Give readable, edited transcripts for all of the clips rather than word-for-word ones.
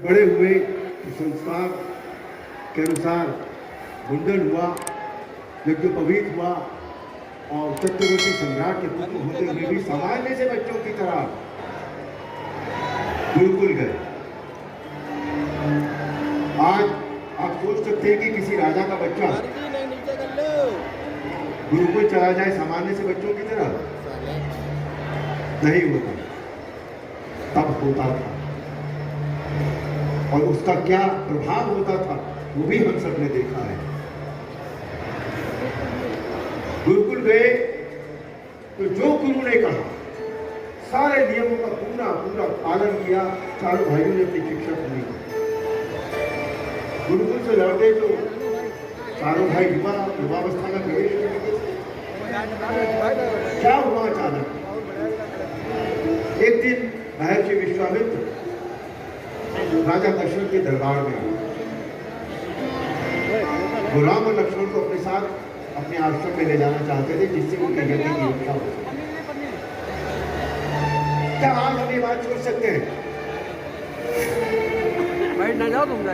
बड़े हुए संस्कार के अनुसार मुंडन हुआ, यज्ञोपवीत हुआ और चक्रवर्ती सम्राट के पुत्र होते हुए भी सामान्य से बच्चों की तरह गुरुकुल गए। आज आप सोच सकते हैं कि किसी राजा का बच्चा गुरुकुल चला जाए सामान्य से बच्चों की तरह? नहीं होता, तब होता था और उसका क्या प्रभाव होता था वो भी हम सब ने देखा है। गुरुकुल गए तो जो गुरु ने कहा सारे नियमों का पूरा पूरा पालन किया। चारों भाइयों ने अपनी शिक्षा पूरी की। गुरुकुल से लौटे तो चारों भाई युवावस्था में प्रवेश करेंगे। क्या हुआ अचानक? एक दिन महर्षि विश्वामित्र राजा दशरथ के दरबार में वो राम और लक्ष्मण को अपने साथ अपने आश्रम में ले जाना चाहते थे, जिससे उनके यज्ञ की रक्षा हो सके। क्या आज हम ये बात सोच सकते हैं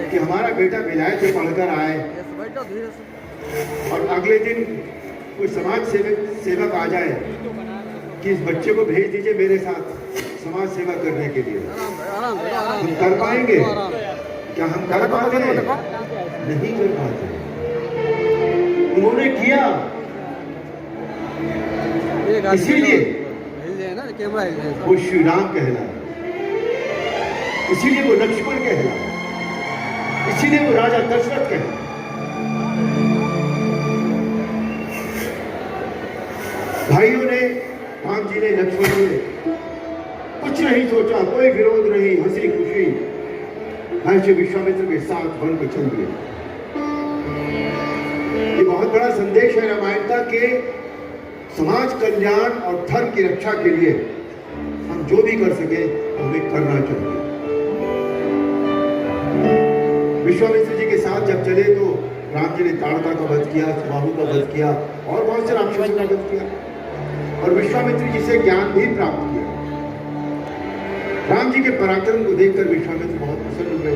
कि हमारा बेटा विलायत से पढ़कर आए और अगले दिन कोई समाज सेवक आ जाए कि इस बच्चे को भेज दीजिए मेरे साथ समाज सेवा करने के लिए? हम कर पाएंगे? क्या हम कर पाते हैं? नहीं कर पाते। उन्होंने किया, इसीलिए वो श्री राम कहलाए, इसीलिए वो लक्ष्मण कहलाए, इसीलिए वो राजा दशरथ कहलाए। भाइयों ने, राम जी ने, लक्ष्मण ने कुछ नहीं सोचा, कोई विरोध नहीं, हंसी खुशी महर्षि विश्वामित्र के साथ वन को चल दिए। ये बहुत बड़ा संदेश है रामायण का कि समाज कल्याण और धर्म की रक्षा के लिए हम जो भी कर सके हमें करना चाहिए। विश्वामित्र जी के साथ जब चले तो राम जी ने ताड़का का वध किया, सुबाहु का वध किया और बहुत से राक्षसों का वध किया और विश्वामित्र जी से ज्ञान भी प्राप्त किया। राम जी के पराक्रम को देखकर विश्वामित्र बहुत प्रसन्न हुए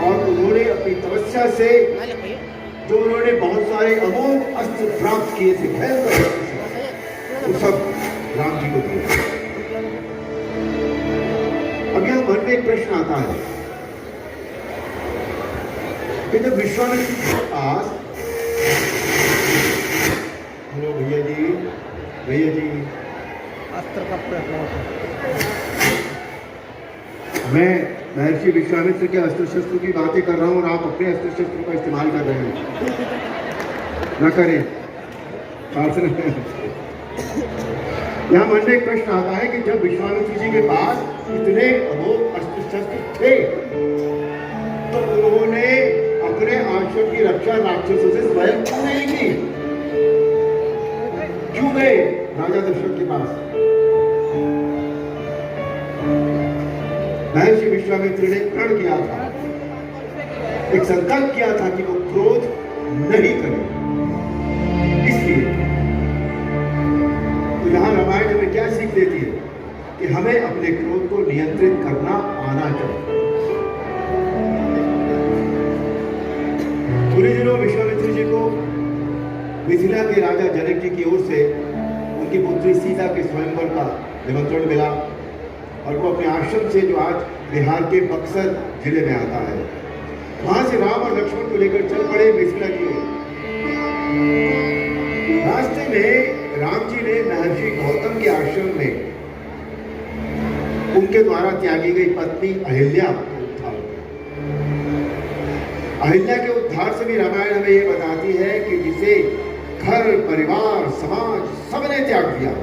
और उन्होंने अपनी तपस्या से जो उन्होंने बहुत सारे अमोघ अस्त्र प्राप्त किए थे, भयंकर वो सब राम जी को दिया। अब यहां मन में एक प्रश्न आता है कि जब विश्वामित्र के पास, हेलो भैया जी अस्त्र का प्रयोग, मैं महर्षि विश्वामित्र के अस्त्र शस्त्र की बातें कर रहा हूं और आप अपने अस्त्र शस्त्र का इस्तेमाल कर रहे हैं। न करें। यहां मन में एक प्रश्न आता है कि जब विश्वामित्र जी के पास इतने अमोघ अस्त्र शस्त्र थे तो उन्होंने अपने आश्रम की रक्षा राक्षसों से स्वयं क्यों नहीं की? क्यों गए राजा दशरथ के पास? महर्षि विश्वामित्र ने प्रण किया था, एक संकल्प किया था कि वो क्रोध नहीं करें। इसलिए तो यहां रामायण हमें क्या सीख देती है कि हमें अपने क्रोध को नियंत्रित करना आना चाहिए। पूरे दिनों विश्वामित्र जी को मिथिला के राजा जनक जी की ओर से उनकी पुत्री सीता के स्वयंवर का निमंत्रण मिला और वो अपने आश्रम से, जो आज बिहार के बक्सर जिले में आता है, वहां से राम और लक्ष्मण को लेकर चल पड़े मिथिला की ओर। रास्ते में राम जी ने महर्षि गौतम के आश्रम में उनके द्वारा त्यागी गई पत्नी अहिल्या को उद्धार किया। अहिल्या के उद्धार से भी रामायण हमें यह बताती है कि जिसे घर परिवार समाज सबने त्याग दिया,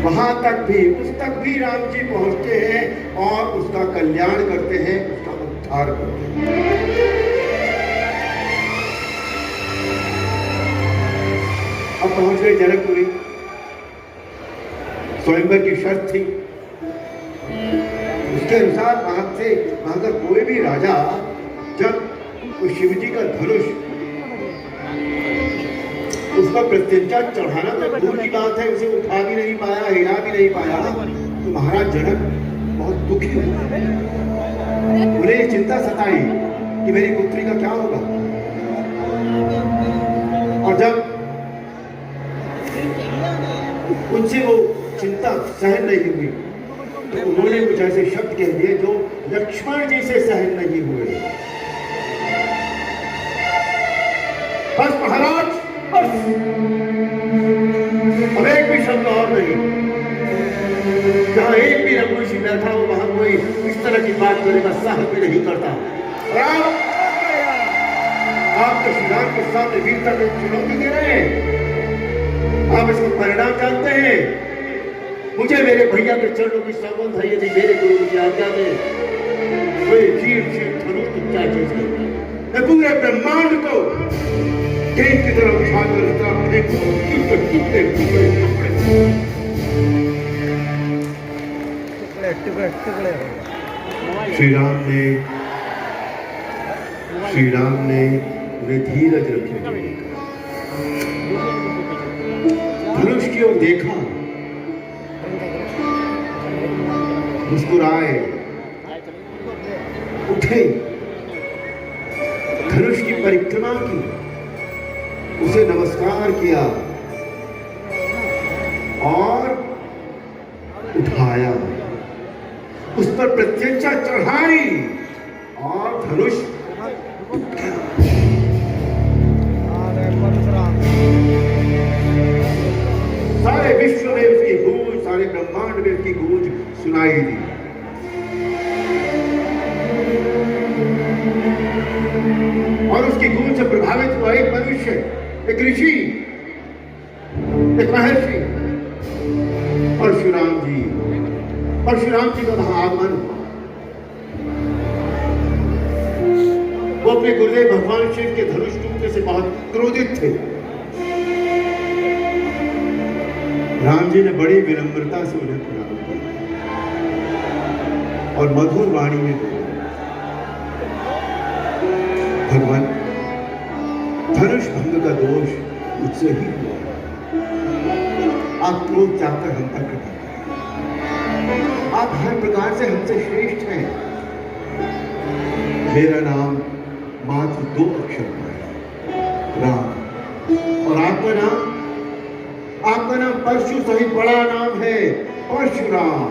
वहां तक भी, उस तक भी राम जी पहुंचते हैं और उसका कल्याण करते हैं, उसका उद्धार करते हैं। अब पहुंच गए जनकपुरी। स्वयंवर की शर्त थी, उसके अनुसार वहां का कोई भी राजा जब शिव जी का धनुष उस पर प्रत्यंचा चढ़ाना तो दूर की बात है, उसे उठा भी नहीं पाया, हिला भी नहीं पाया, तो महाराज जनक बहुत दुखी हुए। उन्हें ये चिंता सताई कि मेरी पुत्री का क्या होगा। और जब उनसे वो चिंता सहन नहीं हुई तो उन्होंने कुछ ऐसे शब्द कह दिए जो लक्ष्मण जी से सहन नहीं हुए। बस महाराज, बस अब एक भी शब्द और नहीं। जहां एक भी रघुवंशी बैठा हो वहां कोई इस तरह की बात करने का साहस भी नहीं करता। और आप तो श्री राम के सामने वीरता को चुनौती दे रहे हैं। आप इसका परिणाम जानते हैं। मुझे मेरे भैया के चरणों की सौगंध है, यदि मेरे गुरु की आज्ञा में कोई जीव धनुष तो क्या चीज है। मैं पूरे ब्रह्मांड को तेज की तरह उठाकर श्री राम ने उन्हें धीरज रखे धनुष की ओर देखा, मुस्कुराए, उठे, धनुष की परिक्रमा की, उसे नमस्कार किया और उठाया, उस पर प्रत्यंचा चढ़ाई और धनुष सारे विश्व में उसकी गूंज, सारे ब्रह्मांड में उसकी गूंज सुनाई दी। और उसकी गूंज से प्रभावित हुआ एक मनुष्य, एक ऋषि, एक महर्षि, परशुराम जी। परशुराम जी का वहां आगमन हुआ। वो अपने गुरुदेव भगवान शिव के धनुष टूटने से बहुत क्रोधित थे। राम जी ने बड़ी विनम्रता से उन्हें प्रणाम किया और मधुर वाणी में बोला, भगवान, धनुष भंग का दोष मुझसे ही हुआ। आप क्रोध जाकर हम पर कृपा करें। आप हर प्रकार से हमसे श्रेष्ठ हैं। मेरा नाम मात्र 2 अक्षर का है, राम, और आपका नाम परशु सहित बड़ा नाम है, परशुराम।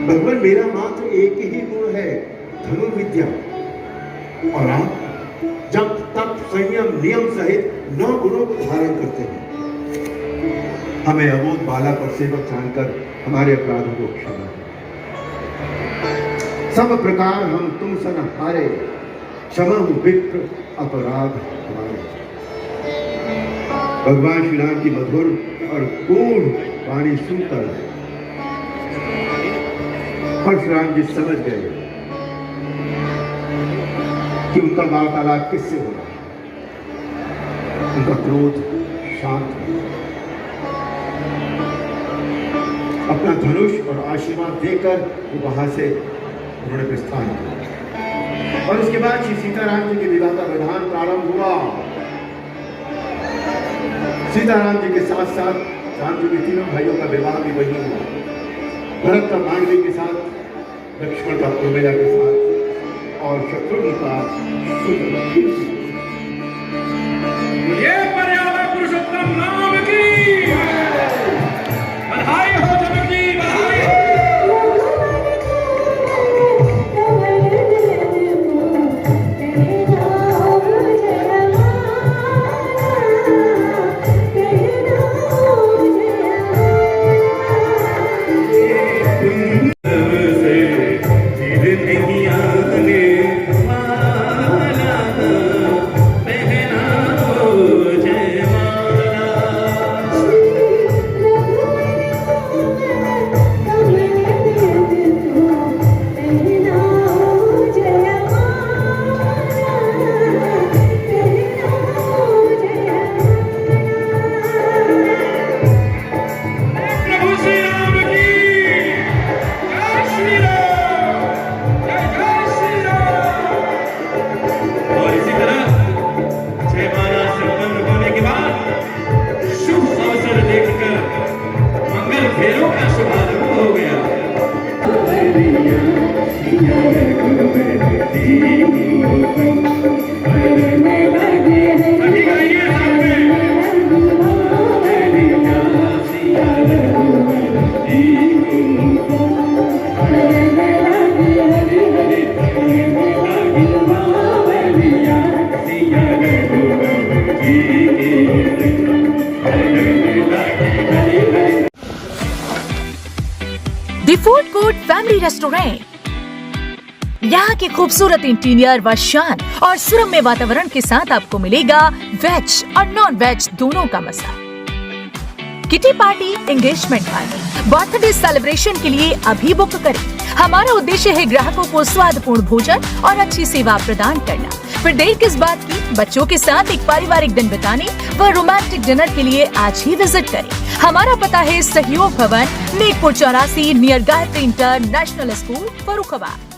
भगवान, मेरा मात्र एक ही गुण है, धनुर्विद्या, और आप जब तब संयम नियम सहित 9 गुणों को धारण करते हैं। हमें अबोध बाला पर सेवक जानकर हमारे अपराधों को क्षमा करें। सब प्रकार हम तुम सन हारे, क्षमा विप्र अपराध हमारे। भगवान श्री राम की मधुर और पूर्ण वाणी सुनकर परशुराम जी समझ गए कि उनका वार्तालाप किससे हो रहा है। उनका क्रोध शांत हो, अपना धनुष और आशीर्वाद देकर वहां से उन्होंने प्रस्थान किया। और उसके बाद श्री सीताराम जी के विवाह का विधान प्रारंभ हुआ। सीताराम जी के साथ साथ राम जी के तीनों भाइयों का विवाह भी वही हुआ। भरत का मांडवी के साथ, लक्ष्मण का उर्मिला के साथ और शत्रुघ्न का ये मर्यादा पुरुषोत्तम नाम की बधाई हो, जनक जी बधाई हो। नहीं आने वाला सभी गाइए साथ में। The food court family restaurant यहाँ के खूबसूरत इंटीरियर व शान और सुरम्य वातावरण के साथ आपको मिलेगा वेज और नॉन वेज दोनों का मजा। Kitty party, engagement party, birthday celebration के लिए अभी बुक करें। हमारा उद्देश्य है ग्राहकों को स्वादपूर्ण भोजन और अच्छी सेवा प्रदान करना। फिर देर किस बात की, बच्चों के साथ एक पारिवारिक दिन बिताने व रोमांटिक डिनर के लिए आज ही विजिट करें। हमारा पता है सहयोग भवन, Nekpur 84 near Gayatri international school, Farrukhabad.